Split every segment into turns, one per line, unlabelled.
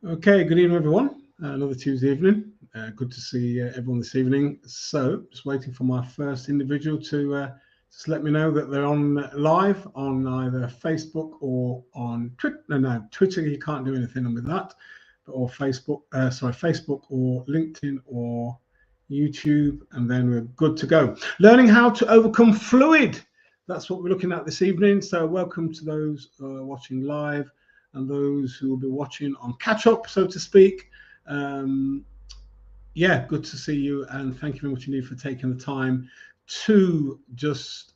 Okay, good evening, everyone. Another Tuesday evening. Good to see everyone this evening. So, just waiting for my first individual to just let me know that they're on live on either Facebook or on Twitter. No, Twitter, you can't do anything with that. Or Facebook, Facebook or LinkedIn or YouTube, and then we're good to go. Learning how to overcome fluid. That's what we're looking at this evening. So, welcome to those watching live and those who will be watching on catch up, so to speak. Yeah, good to see you, and thank you very much indeed for taking the time to just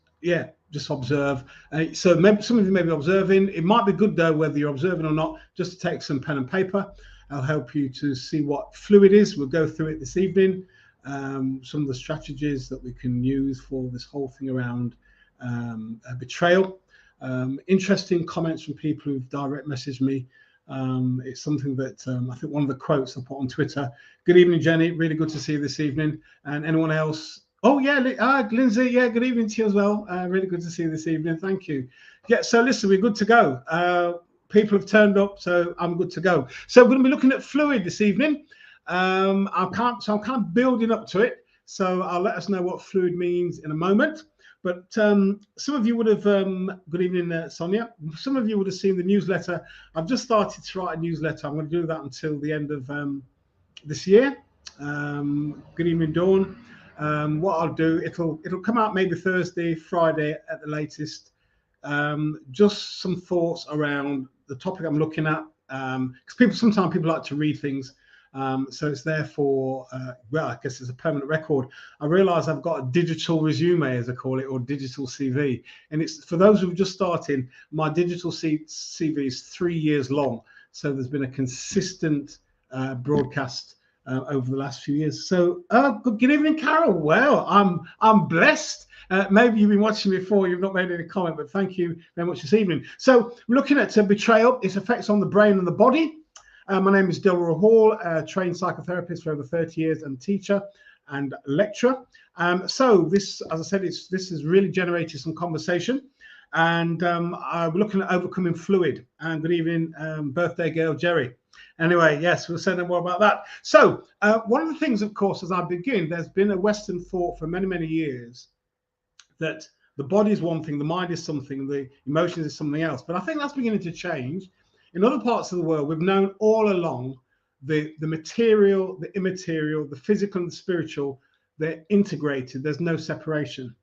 observe. So maybe some of you may be observing. It might be good though, whether you're observing or not, just to take some pen and paper. I'll help you to see what fluid is. We'll go through it this evening. Some of the strategies that we can use for this whole thing around betrayal. Interesting comments from people who've direct messaged me. It's something that I think one of the quotes I put on Twitter. Good evening, Jenny. Really good to see you this evening. And anyone else? Oh, yeah, Lindsay. Yeah, good evening to you as well. Really good to see you this evening. Thank you. Yeah, so listen, we're good to go. People have turned up, so I'm good to go. So we're going to be looking at fluid this evening. I'm kind of building up to it. So I'll let us know what fluid means in a moment. But some of you would have, good evening, Sonia. Some of you would have seen the newsletter. I've just started to write a newsletter. I'm going to do that until the end of this year. Good evening, Dawn. What I'll do, it'll come out maybe Thursday, Friday at the latest. Just some thoughts around the topic I'm looking at. Because sometimes people like to read things. So it's therefore, well, I guess it's a permanent record. I realize I've got a digital resume, as I call it, or digital CV. And it's for those who are just starting, my digital CV is 3 years long. So there's been a consistent broadcast over the last few years. So good evening, Carol. Well, I'm blessed. Maybe you've been watching before, you've not made any comment, but thank you very much this evening. So we're looking at betrayal, its effects on the brain and the body. My name is Delroy Hall, trained psychotherapist for over 30 years and teacher and lecturer. So this, as I said, this has really generated some conversation. And we're looking at overcoming fluid. And good evening, birthday girl, Jerry. Anyway, yes, we'll say no more about that. So one of the things, of course, as I begin, there's been a Western thought for many, many years that the body is one thing, the mind is something, the emotions is something else. But I think that's beginning to change. In other parts of the world, we've known all along the material, the immaterial, the physical and the spiritual, they're integrated. There's no separation.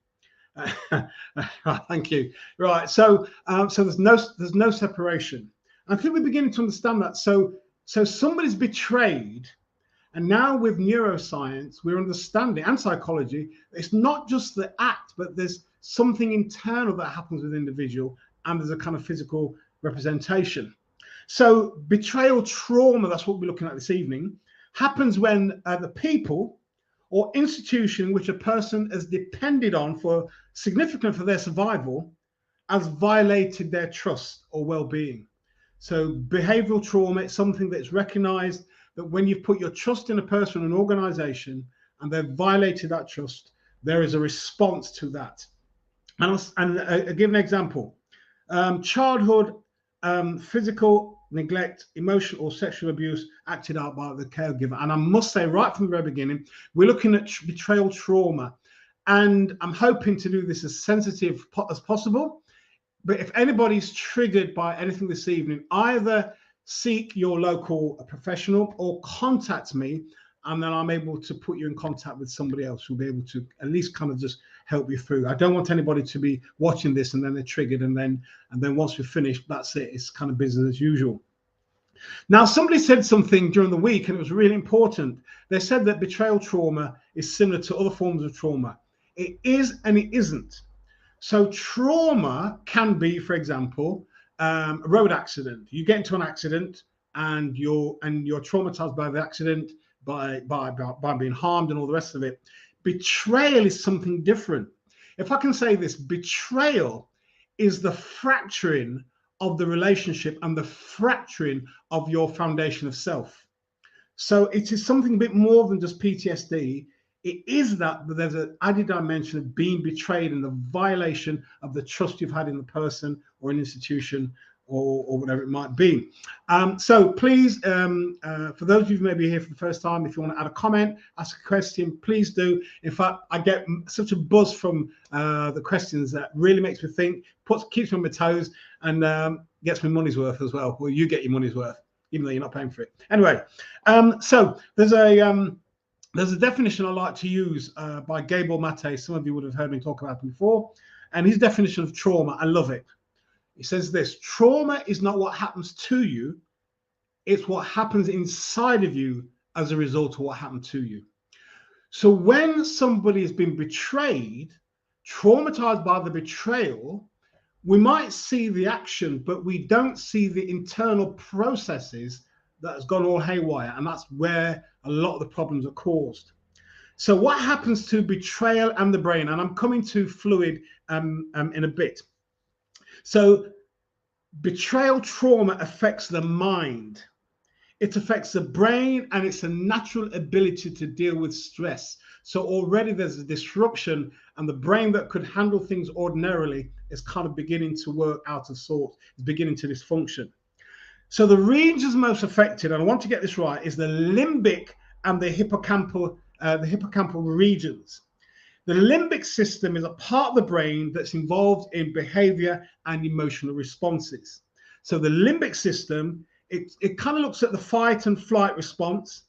Thank you. Right. So there's no separation. I think we're beginning to understand that. So somebody's betrayed, and now with neuroscience, we're understanding, and psychology, it's not just the act, but there's something internal that happens with the individual, and there's a kind of physical representation. So betrayal trauma, that's what we're looking at this evening, happens when the people or institution which a person has depended on for significant for their survival has violated their trust or well-being. So behavioral trauma is something that's recognized that when you've put your trust in a person or an organization and they've violated that trust, there is a response to that. And I'll give an example. Childhood physical neglect, emotional or sexual abuse acted out by the caregiver. And I must say, right from the very beginning, we're looking at betrayal trauma. And I'm hoping to do this as sensitive as possible. But if anybody's triggered by anything this evening, either seek your local professional or contact me, and then I'm able to put you in contact with somebody else who'll be able to at least kind of just help you through. I don't want anybody to be watching this and then they're triggered, and then once we've finished, that's it. It's kind of business as usual. Now, somebody said something during the week, and it was really important. They said that betrayal trauma is similar to other forms of trauma. It is and it isn't. So trauma can be, for example, a road accident. You get into an accident and you're traumatized by the accident, by being harmed and all the rest of it. Betrayal is something different. If I can say this, betrayal is the fracturing of the relationship and the fracturing of your foundation of self. So it is something a bit more than just PTSD. It is that, but there's an added dimension of being betrayed and the violation of the trust you've had in the person or an institution or whatever it might be. So please, for those of you who may be here for the first time, if you want to add a comment, ask a question, please do. In fact, I get such a buzz from the questions that really makes me think, keeps me on my toes, and gets me money's worth as well. Well, you get your money's worth, even though you're not paying for it. Anyway, so there's a definition I like to use by Gabor Mate. Some of you would have heard me talk about him before. And his definition of trauma, I love it. He says this: trauma is not what happens to you, it's what happens inside of you as a result of what happened to you. So when somebody has been betrayed, traumatized by the betrayal, we might see the action, but we don't see the internal processes that has gone all haywire. And that's where a lot of the problems are caused. So what happens to betrayal and the brain? And I'm coming to F.L.U.I.D in a bit. So betrayal trauma affects the mind. It affects the brain, and it's a natural ability to deal with stress. So already there's a disruption, and the brain that could handle things ordinarily is kind of beginning to work out of sort. It's beginning to dysfunction. So the regions most affected, and I want to get this right, is the limbic and the hippocampal regions. The limbic system is a part of the brain that's involved in behavior and emotional responses. So the limbic system, it kind of looks at the fight and flight response,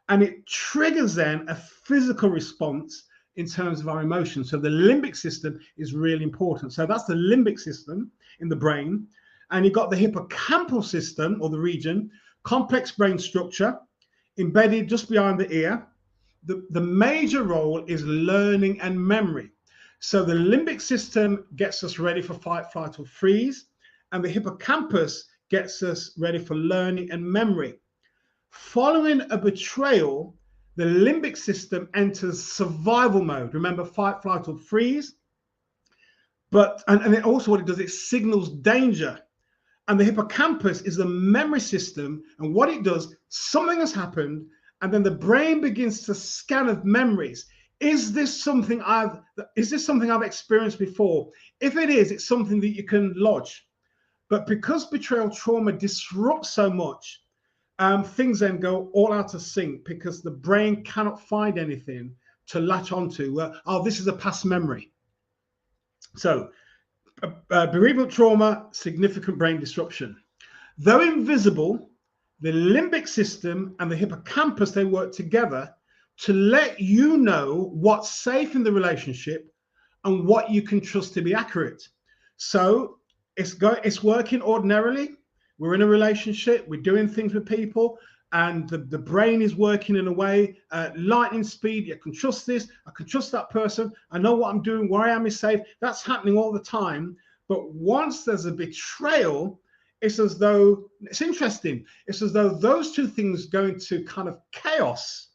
and it triggers then a physical response in terms of our emotions. So the limbic system is really important. So that's the limbic system in the brain. And you've got the hippocampal system, or the region, complex brain structure, embedded just behind the ear. The major role is learning and memory. So the limbic system gets us ready for fight, flight, or freeze, and the hippocampus gets us ready for learning and memory. Following a betrayal, the limbic system enters survival mode. Remember, fight, flight, or freeze. And it also, what it does, it signals danger. And the hippocampus is the memory system, and what it does, something has happened, and then the brain begins to scan of memories. Is this something I've experienced before? If it is, it's something that you can lodge. But because betrayal trauma disrupts so much, things then go all out of sync because the brain cannot find anything to latch onto. Oh, this is a past memory. So bereavement trauma, significant brain disruption. Though invisible, the limbic system and the hippocampus, they work together to let you know what's safe in the relationship and what you can trust to be accurate. So it's working ordinarily. We're in a relationship, we're doing things with people, and the brain is working in a way, lightning speed. You can trust this, I can trust that person, I know what I'm doing, where I am is safe. That's happening all the time. But once there's a betrayal, it's as though, it's interesting, it's as though those two things go into kind of chaos.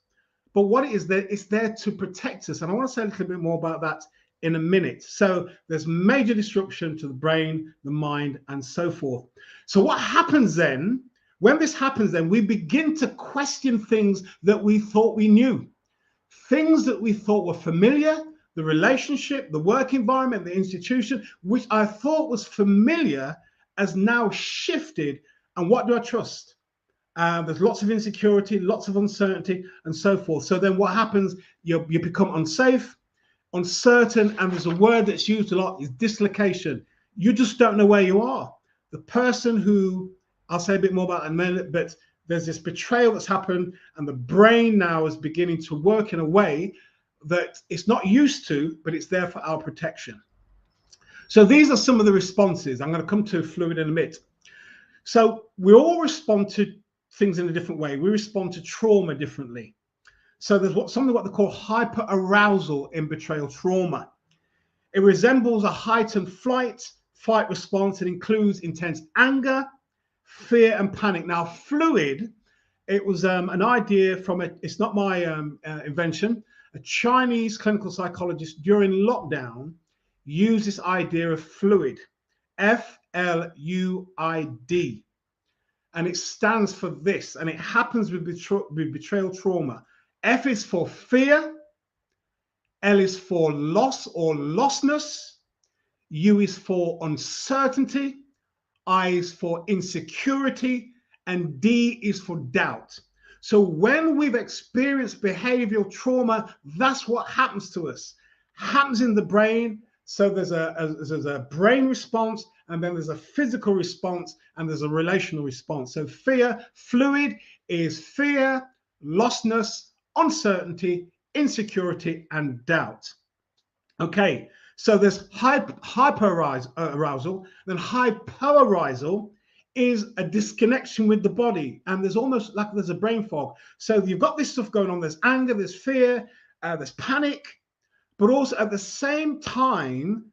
But what it is, it's there to protect us. And I want to say a little bit more about that in a minute. So there's major disruption to the brain, the mind, and so forth. So what happens then, when this happens, then we begin to question things that we thought we knew, things that we thought were familiar, the relationship, the work environment, the institution, which I thought was familiar, has now shifted. And what do I trust? There's lots of insecurity, lots of uncertainty, and so forth. So then what happens? You become unsafe, uncertain, and there's a word that's used a lot, is dislocation. You just don't know where you are. The person who, I'll say a bit more about in a minute, but there's this betrayal that's happened, and the brain now is beginning to work in a way that it's not used to, but it's there for our protection. So these are some of the responses. I'm going to come to F.L.U.I.D in a minute. So we all respond to things in a different way. We respond to trauma differently. So there's something what they call hyperarousal in betrayal trauma. It resembles a heightened fight response. It includes intense anger, fear, and panic. Now, F.L.U.I.D, it was an idea from it's not my invention. A Chinese clinical psychologist during lockdown used this idea of F.L.U.I.D, F.L.U.I.D. And it stands for this, and it happens with betrayal trauma. F is for fear, L is for loss or lostness, U is for uncertainty, I is for insecurity, and D is for doubt. So when we've experienced behavioral trauma, that's what happens to us. Happens in the brain. So there's a brain response, and then there's a physical response, and there's a relational response. So fear, fluid is fear, lostness, uncertainty, insecurity, and doubt. Okay, so there's hyperarousal, then hypoarousal is a disconnection with the body, and there's almost like there's a brain fog. So you've got this stuff going on. There's anger, there's fear, there's panic, but also at the same time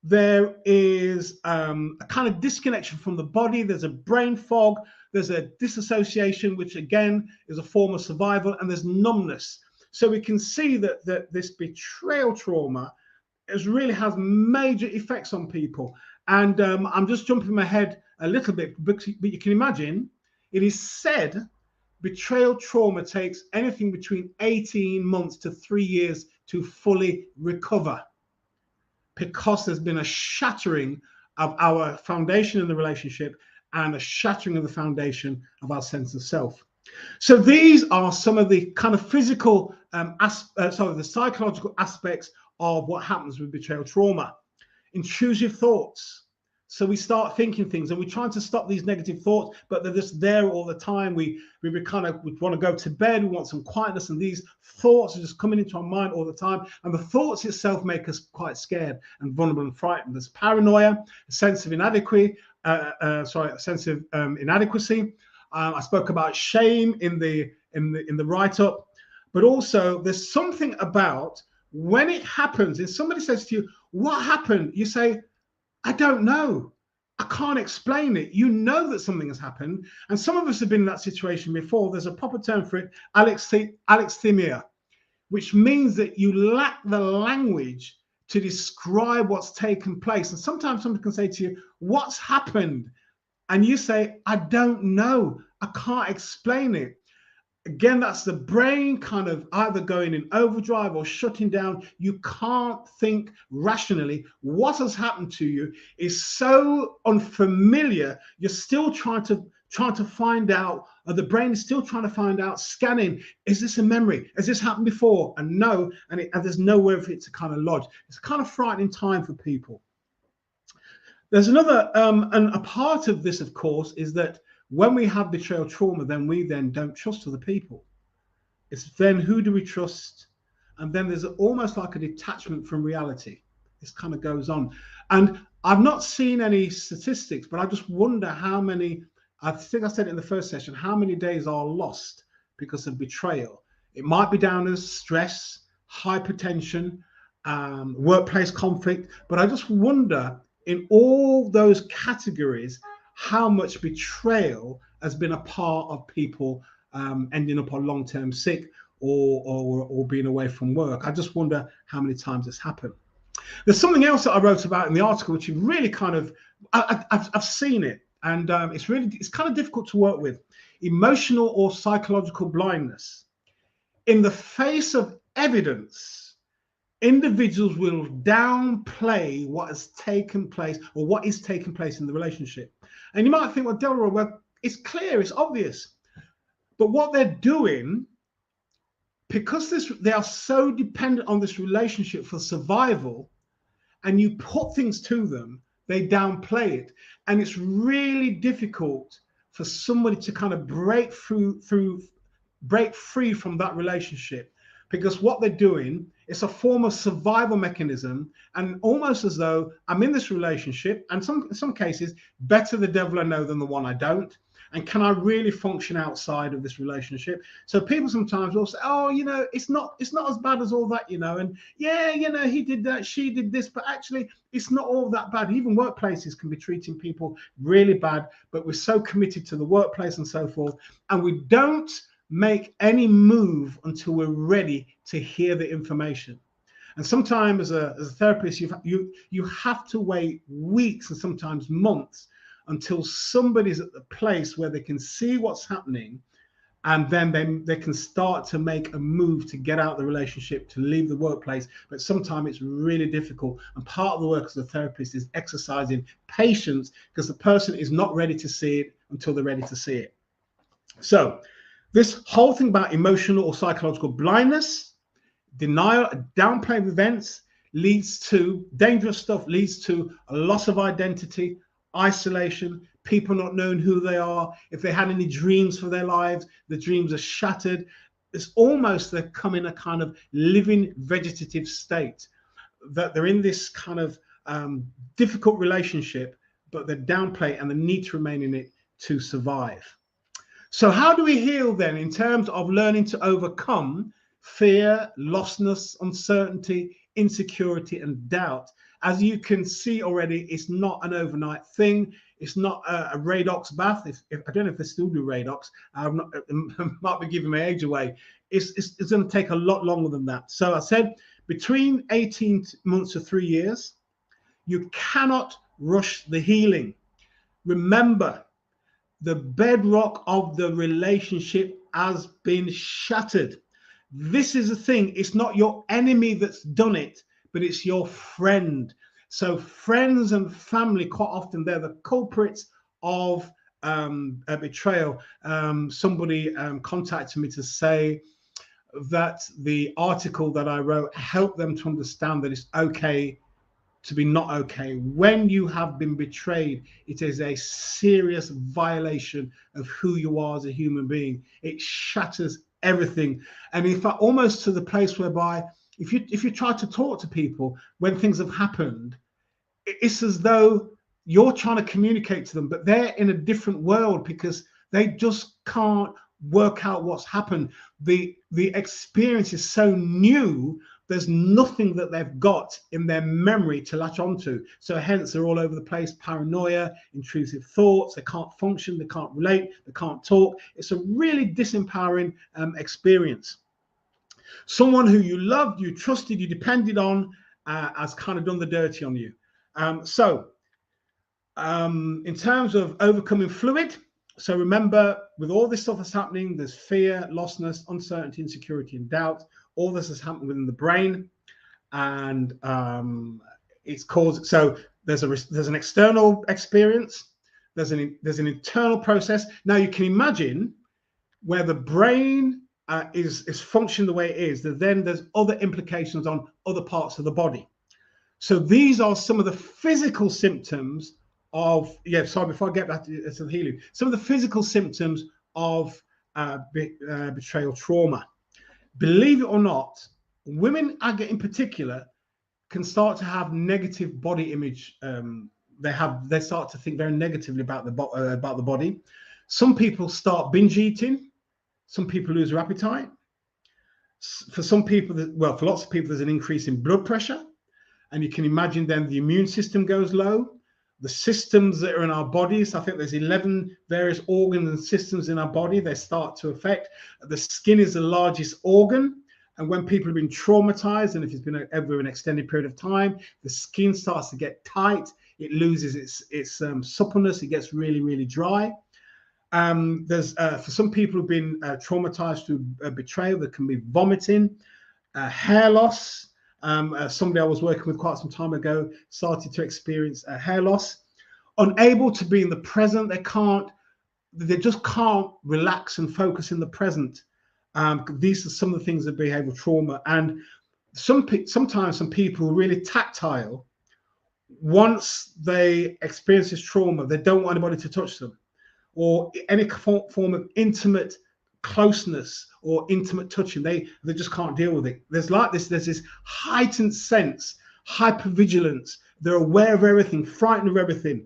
there is a kind of disconnection from the body. There's a brain fog, there's a disassociation, which again is a form of survival, and there's numbness. So we can see that this betrayal trauma really has major effects on people. And I'm just jumping ahead a little bit, but you can imagine, it is said betrayal trauma takes anything between 18 months to 3 years to fully recover, because there's been a shattering of our foundation in the relationship and a shattering of the foundation of our sense of self. So these are some of the kind of physical, the psychological aspects of what happens with betrayal trauma. Intrusive thoughts. So we start thinking things, and we're trying to stop these negative thoughts, but they're just there all the time. We want to go to bed, we want some quietness, and these thoughts are just coming into our mind all the time. And the thoughts itself make us quite scared and vulnerable and frightened. There's paranoia, a sense of inadequacy. I spoke about shame in the write-up, but also there's something about when it happens. If somebody says to you, "What happened?" You say, "I don't know. I can't explain it." You know that something has happened. And some of us have been in that situation before. There's a proper term for it, alexithymia, which means that you lack the language to describe what's taken place. And sometimes someone can say to you, "What's happened?" And you say, "I don't know. I can't explain it." Again, that's the brain kind of either going in overdrive or shutting down. You can't think rationally. What has happened to you is so unfamiliar. You're still trying to find out, or the brain is still trying to find out, scanning. Is this a memory? Has this happened before? And no, and there's nowhere for it to kind of lodge. It's a kind of frightening time for people. There's another, and a part of this, of course, is that when we have betrayal trauma, then we don't trust other people. It's then who do we trust? And then there's almost like a detachment from reality. This kind of goes on. And I've not seen any statistics, but I just wonder how many, I think I said it in the first session, how many days are lost because of betrayal. It might be down as stress, hypertension, workplace conflict, but I just wonder in all those categories, how much betrayal has been a part of people ending up on long-term sick or being away from work. I just wonder how many times it's happened. There's something else that I wrote about in the article, which is really kind of, I've seen it, and it's kind of difficult to work with. Emotional or psychological blindness. In the face of evidence, individuals will downplay what has taken place or what is taking place in the relationship. And you might think, well, Delroy, well, it's clear, it's obvious. But what they're doing, because they are so dependent on this relationship for survival, and you put things to them, they downplay it. And it's really difficult for somebody to kind of break free from that relationship, because what they're doing, it's a form of survival mechanism, and almost as though I'm in this relationship, and in some cases, better the devil I know than the one I don't. And can I really function outside of this relationship? So people sometimes will say, "Oh, it's not as bad as all that, and yeah, he did that, she did this, but actually it's not all that bad." Even workplaces can be treating people really bad, but we're so committed to the workplace and so forth, and we don't make any move until we're ready to hear the information. And sometimes as a therapist, you have to wait weeks and sometimes months until somebody's at the place where they can see what's happening and then they can start to make a move to get out of the relationship, to leave the workplace. But sometimes it's really difficult, and part of the work as a therapist is exercising patience, because the person is not ready to see it until they're ready to see it. So this whole thing about emotional or psychological blindness, denial, downplay of events, leads to dangerous stuff, leads to a loss of identity, isolation, people not knowing who they are. If they had any dreams for their lives, the dreams are shattered. It's almost they come in a kind of living vegetative state, that they're in this kind of difficult relationship, but they downplay and they need to remain in it to survive. So how do we heal then in terms of learning to overcome fear, lostness, uncertainty, insecurity, and doubt? As you can see already, it's not an overnight thing. It's not a Radox bath. If I don't know if they still do Radox. I might be giving my age away. It's going to take a lot longer than that. So I said between 18 months to 3 years. You cannot rush the healing. Remember, the bedrock of the relationship has been shattered. This is the thing. It's not your enemy that's done it, but it's your friend. So friends and family, quite often, they're the culprits of a betrayal. Somebody contacted me to say that the article that I wrote helped them to understand that it's okay to be not okay. When you have been betrayed, it is a serious violation of who you are as a human being. It shatters everything. And in fact, almost to the place whereby if you try to talk to people when things have happened, it's as though you're trying to communicate to them, but they're in a different world because they just can't work out what's happened. The experience is so new. There's nothing that they've got in their memory to latch onto. So hence they're all over the place, paranoia, intrusive thoughts. They can't function, they can't relate, they can't talk. It's a really disempowering experience. Someone who you loved, you trusted, you depended on has kind of done the dirty on you. In terms of overcoming fluid, so remember, with all this stuff that's happening, there's fear, lostness, uncertainty, insecurity, and doubt. All this has happened within the brain, and it's caused. So there's an external experience. There's an internal process. Now you can imagine where the brain is functioning the way it is. Then there's other implications on other parts of the body. So these are some of the physical symptoms of, before I get back to the healing, some of the physical symptoms of betrayal trauma. Believe it or not, women in particular can start to have negative body image. They start to think very negatively about the body. Some people start binge eating. Some people lose their appetite. For some people, for lots of people, there's an increase in blood pressure. And you can imagine then the immune system goes low. The systems that are in our bodies, I think there's 11 various organs and systems in our body, they start to affect. The skin is the largest organ. And when people have been traumatized, and if it's been over an extended period of time, the skin starts to get tight. It loses its suppleness. It gets really, really dry. There's for some people who've been traumatized through betrayal, there can be vomiting, hair loss. Somebody I was working with quite some time ago started to experience hair loss, unable to be in the present. They just can't relax and focus in the present. These are some of the things of behavioral trauma. And sometimes some people are really tactile. Once they experience this trauma, they don't want anybody to touch them, or any form of intimate closeness or intimate touching. They just can't deal with it. There's this heightened sense, hypervigilance. They're aware of everything, frightened of everything.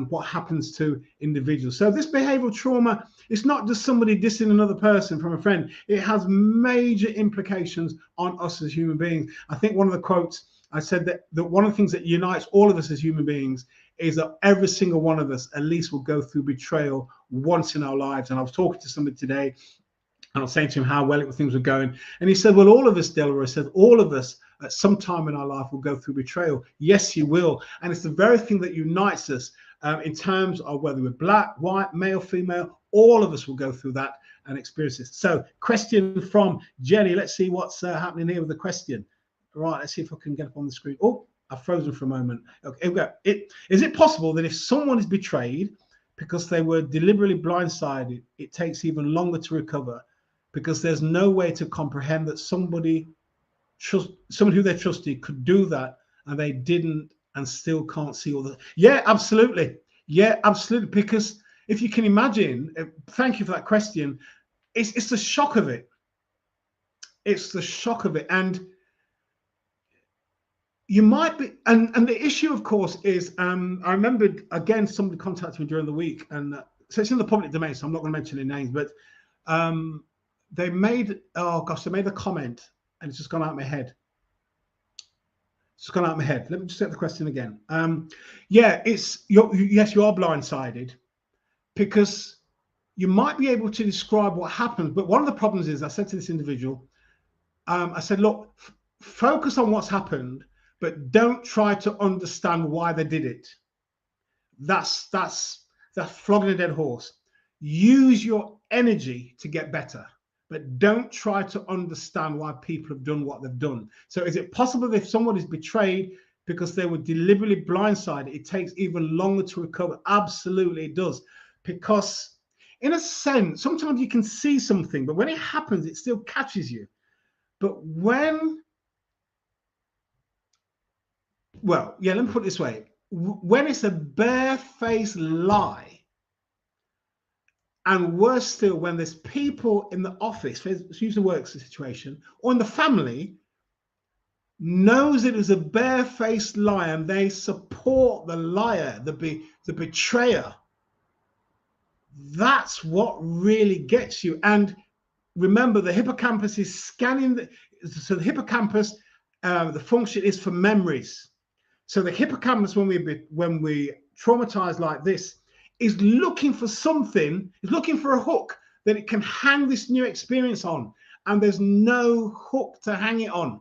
What happens to individuals. So this behavioral trauma, it's not just somebody dissing another person from a friend. It has major implications on us as human beings. I think one of the quotes I said that one of the things that unites all of us as human beings is that every single one of us at least will go through betrayal once in our lives. And I was talking to somebody today, and I was saying to him how well things were going. And he said, well, all of us, Delroy said, all of us at some time in our life will go through betrayal. Yes, you will. And it's the very thing that unites us in terms of whether we're black, white, male, female, all of us will go through that. and experience this. So question from Jenny. Let's see what's happening here with the question. Right, let's see if I can get up on the screen. Oh, I've frozen for a moment. Okay, here we go. Is it possible that if someone is betrayed because they were deliberately blindsided, it takes even longer to recover because there's no way to comprehend that somebody who they trusted could do that and they didn't and still can't see all the... Yeah, absolutely. Yeah, absolutely. Because if you can imagine, thank you for that question, it's the shock of it. It's the shock of it. And you might be, and the issue, of course, is I remembered again somebody contacted me during the week, and so it's in the public domain, so I'm not going to mention their names, but they made a comment, and it's just gone out of my head. It's gone out of my head. Let me just get the question again. Yeah, yes, you are blindsided because you might be able to describe what happened, but one of the problems is I said to this individual, I said, look, focus on what's happened, but don't try to understand why they did it. That's flogging a dead horse. Use your energy to get better, but don't try to understand why people have done what they've done. So is it possible that if someone is betrayed because they were deliberately blindsided, it takes even longer to recover? Absolutely it does. Because in a sense, sometimes you can see something, but when it happens, it still catches you. But when... Well, yeah, let me put it this way. When it's a barefaced lie, and worse still, when there's people in the office, let's use the work situation, or in the family, knows it is a barefaced lie and they support the liar, the betrayer, that's what really gets you. And remember, the hippocampus is scanning, so the hippocampus, the function is for memories. So the hippocampus, when we traumatize like this, is looking for something, is looking for a hook that it can hang this new experience on. And there's no hook to hang it on.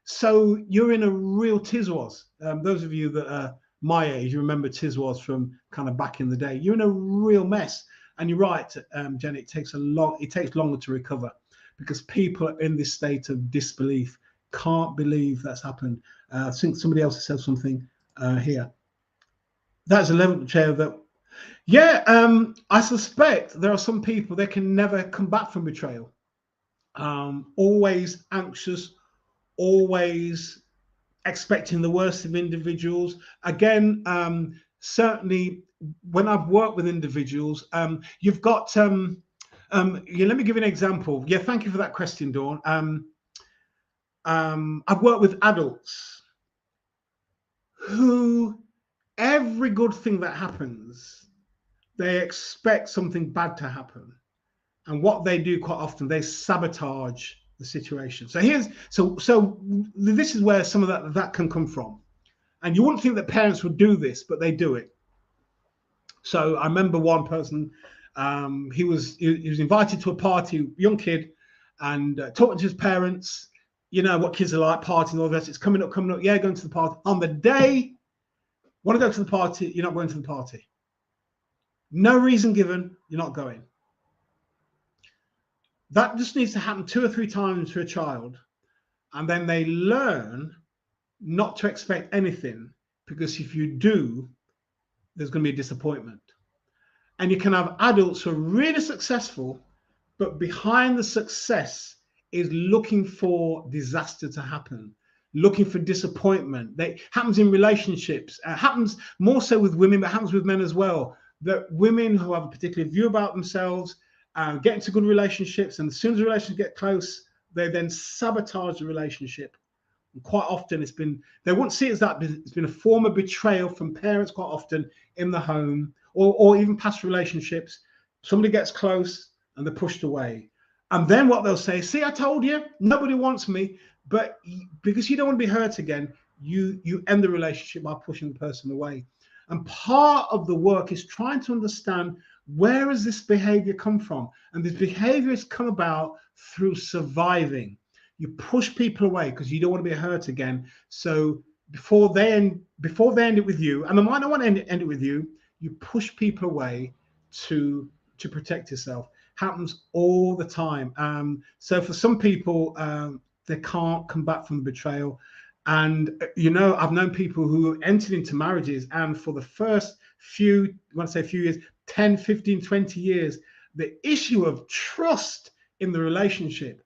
So you're in a real tizwas. Those of you that are my age, you remember tizwas from kind of back in the day. You're in a real mess. And you're right, Jen, it takes longer to recover because people are in this state of disbelief. Can't believe that's happened. I think somebody else has said something here. That's a level chair that, yeah, I suspect there are some people that can never come back from betrayal. Always anxious, always expecting the worst of individuals. Again, certainly when I've worked with individuals, you've got, yeah, let me give you an example. Yeah, thank you for that question, Dawn. I've worked with adults who every good thing that happens, they expect something bad to happen. And what they do quite often, they sabotage the situation. So this is where some of that can come from. And you wouldn't think that parents would do this, but they do it. So I remember one person, he was invited to a party, young kid, and talking to his parents. You know what kids are like, partying, all that. It's coming up. Yeah, going to the party. On the day, want to go to the party, you're not going to the party. No reason given, you're not going. That just needs to happen 2 or 3 times to a child. And then they learn not to expect anything, because if you do, there's going to be a disappointment. And you can have adults who are really successful, but behind the success is looking for disaster to happen, looking for disappointment. That happens in relationships, happens more so with women, but happens with men as well. That women who have a particular view about themselves get into good relationships, and as soon as the relationships get close, they then sabotage the relationship. And quite often they won't see it as that, but it's been a form of betrayal from parents quite often in the home, or even past relationships. Somebody gets close and they're pushed away. And then what they'll say, see, I told you, nobody wants me. But because you don't want to be hurt again, you end the relationship by pushing the person away. And part of the work is trying to understand, where has this behavior come from? And this behavior has come about through surviving. You push people away because you don't want to be hurt again. So before they end it with you, and they might not want to end it with you, you push people away to to protect yourself. Happens all the time. So for some people, they can't come back from betrayal. And, you know, I've known people who entered into marriages, and for the first few, when I say few years, 10, 15, 20 years, the issue of trust in the relationship,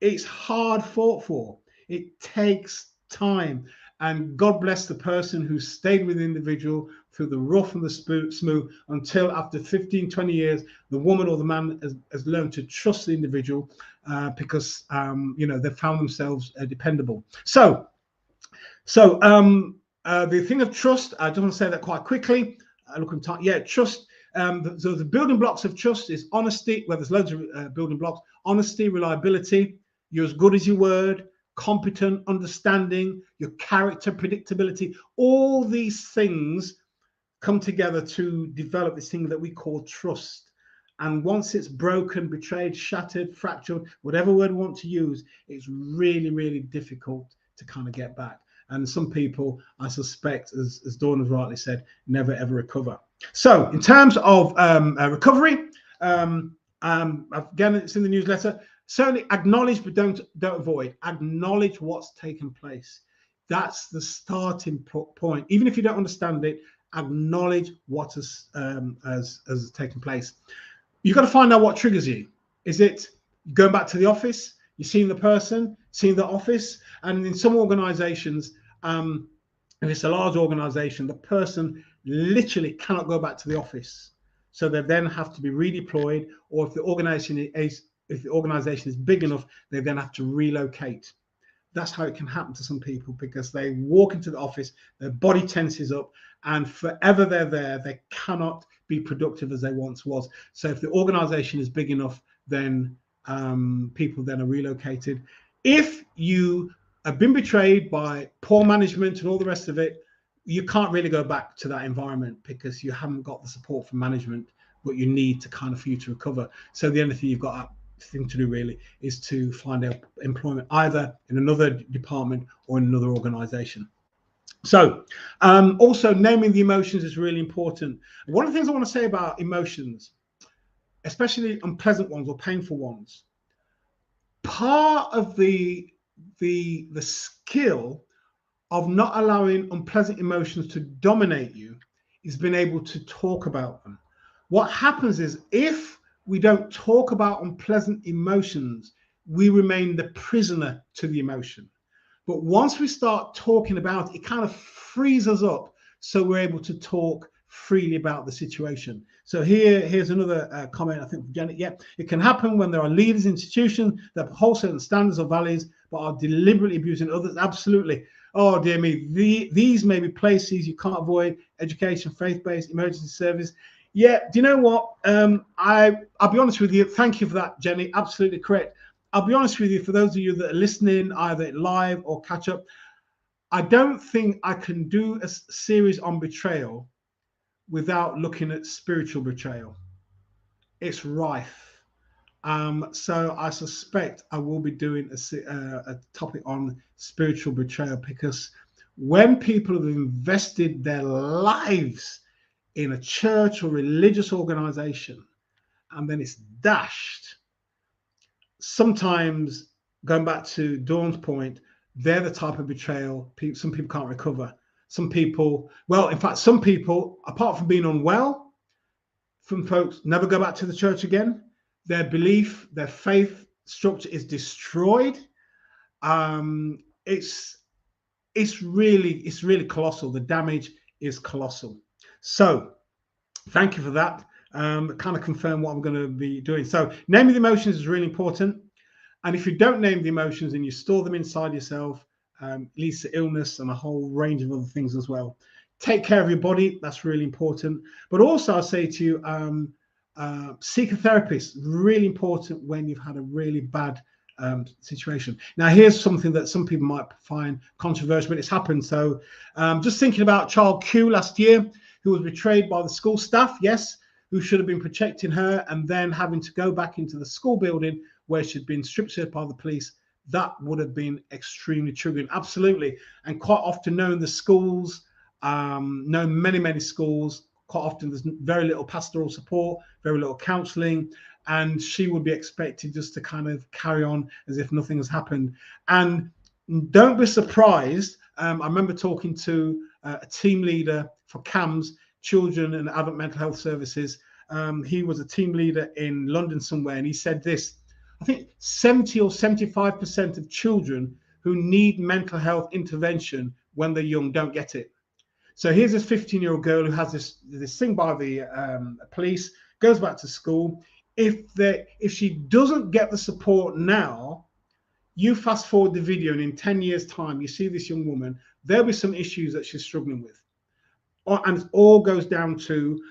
it's hard fought for. It takes time. And God bless the person who stayed with the individual through the rough and the smooth until after 15, 20 years, the woman or the man has learned to trust the individual because, you know, they've found themselves dependable. So the thing of trust, I just want to say that quite quickly. Trust. So the building blocks of trust is honesty. Well, there's loads of building blocks: honesty, reliability. You're as good as your word. Competent, understanding, your character, predictability. All these things come together to develop this thing that we call trust. And once it's broken, betrayed, shattered, fractured, whatever word we want to use, it's really, really difficult to kind of get back. And some people, I suspect, as Dawn has rightly said, never ever recover. So in terms of recovery, again, it's in the newsletter. Certainly acknowledge, but don't avoid. Acknowledge what's taken place. That's the starting point. Even if you don't understand it, acknowledge what has taken place. You've got to find out what triggers you. Is it going back to the office? You're seeing the person, seeing the office, and in some organizations, if it's a large organization, the person literally cannot go back to the office. So they then have to be redeployed, or if the organization is big enough, they then have to relocate. That's how it can happen to some people, because they walk into the office, their body tenses up, and forever they're there. They cannot be productive as they once was. So if the organization is big enough, then people then are relocated. If you have been betrayed by poor management and all the rest of it, you can't really go back to that environment because you haven't got the support from management, what you need to kind of for you to recover. So the only thing you've got thing to do really is to find out employment either in another department or in another organization. So also naming the emotions is really important. One of the things I want to say about emotions, especially unpleasant ones or painful ones, part of the skill of not allowing unpleasant emotions to dominate you is being able to talk about them. What happens is, if we don't talk about unpleasant emotions, we remain the prisoner to the emotion. But once we start talking about it, it kind of frees us up, so we're able to talk freely about the situation. So here's another comment, I think, from Janet. Yeah, it can happen when there are leaders, institutions that uphold certain standards or values, but are deliberately abusing others. Absolutely. Oh, dear me. These may be places you can't avoid: education, faith-based, emergency service. Yeah, do you know what? I'll be honest with you. Thank you for that, Jenny. Absolutely correct. I'll be honest with you, for those of you that are listening, either live or catch up, I don't think I can do a series on betrayal without looking at spiritual betrayal. It's rife. So I suspect I will be doing a topic on spiritual betrayal, because when people have invested their lives in a church or religious organization and then it's dashed, sometimes, going back to Dawn's point, they're the type of betrayal some people can't recover. Some people, well, in fact, some people, apart from being unwell, from folks never go back to the church again. Their belief, their faith structure is destroyed. It's really colossal. The damage is colossal. So thank you for that. Kind of confirm what I'm going to be doing. So naming the emotions is really important. And if you don't name the emotions and you store them inside yourself, leads to illness and a whole range of other things as well. Take care of your body. That's really important. But also, I'll say to you, seek a therapist. Really important when you've had a really bad situation. Now, here's something that some people might find controversial, but it's happened. So just thinking about child Q last year, who was betrayed by the school staff, yes, who should have been protecting her, and then having to go back into the school building where she'd been strip searched by the police. That would have been extremely triggering. Absolutely. And quite often, knowing the schools, knowing many schools, quite often there's very little pastoral support, very little counselling, and she would be expected just to kind of carry on as if nothing has happened. And don't be surprised. I remember talking to a team leader for CAMS, Children and Adult Mental Health Services. He was a team leader in London somewhere, and he said this: I think 70 or 75% of children who need mental health intervention when they're young don't get it. So here's this 15-year-old girl who has this thing by the police, goes back to school. If she doesn't get the support now, you fast forward the video, and in 10 years' time, you see this young woman, there'll be some issues that she's struggling with. And it all goes down to,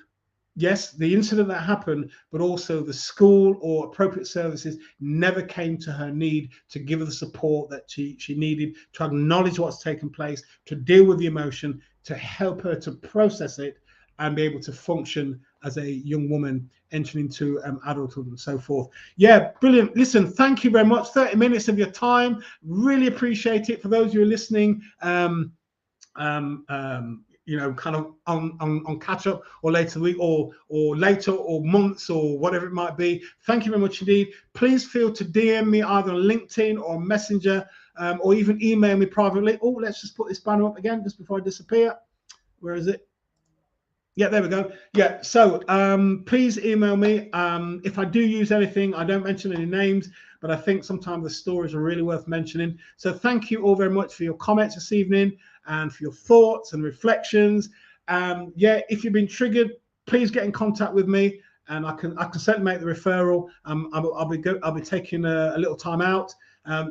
yes, the incident that happened, but also the school or appropriate services never came to her need to give her the support that she needed, to acknowledge what's taken place, to deal with the emotion, to help her to process it and be able to function as a young woman entering into adulthood and so forth. Yeah, brilliant. Listen, thank you very much. 30 minutes of your time. Really appreciate it. For those who are listening, you know, kind of on catch up or later week or later or months or whatever it might be. Thank you very much indeed. Please feel to DM me either on LinkedIn or Messenger, or even email me privately. Oh, let's just put this banner up again just before I disappear. Where is it? Yeah, there we go. Yeah, so please email me. If I do use anything, I don't mention any names, but I think sometimes the stories are really worth mentioning. So thank you all very much for your comments this evening and for your thoughts and reflections. Yeah, if you've been triggered, please get in contact with me, and I can certainly make the referral. I'll be taking a little time out.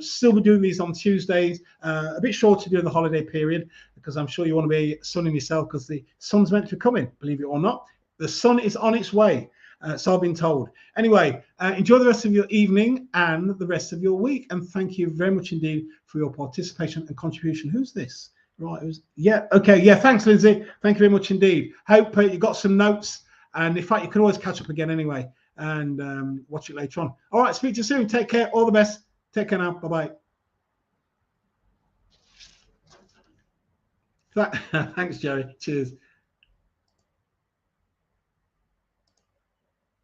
Still be doing these on Tuesdays, a bit shorter during the holiday period, because I'm sure you want to be sunning yourself, because the sun's meant to be coming, believe it or not. The sun is on its way, so I've been told. Anyway, enjoy the rest of your evening and the rest of your week, and thank you very much indeed for your participation and contribution. Who's this? Right, yeah, okay, yeah, thanks, Lindsay. Thank you very much indeed. Hope you got some notes, and in fact, you can always catch up again anyway and watch it later on. All right, speak to you soon. Take care. All the best. Take care now. Bye-bye. Thanks, Jerry. Cheers.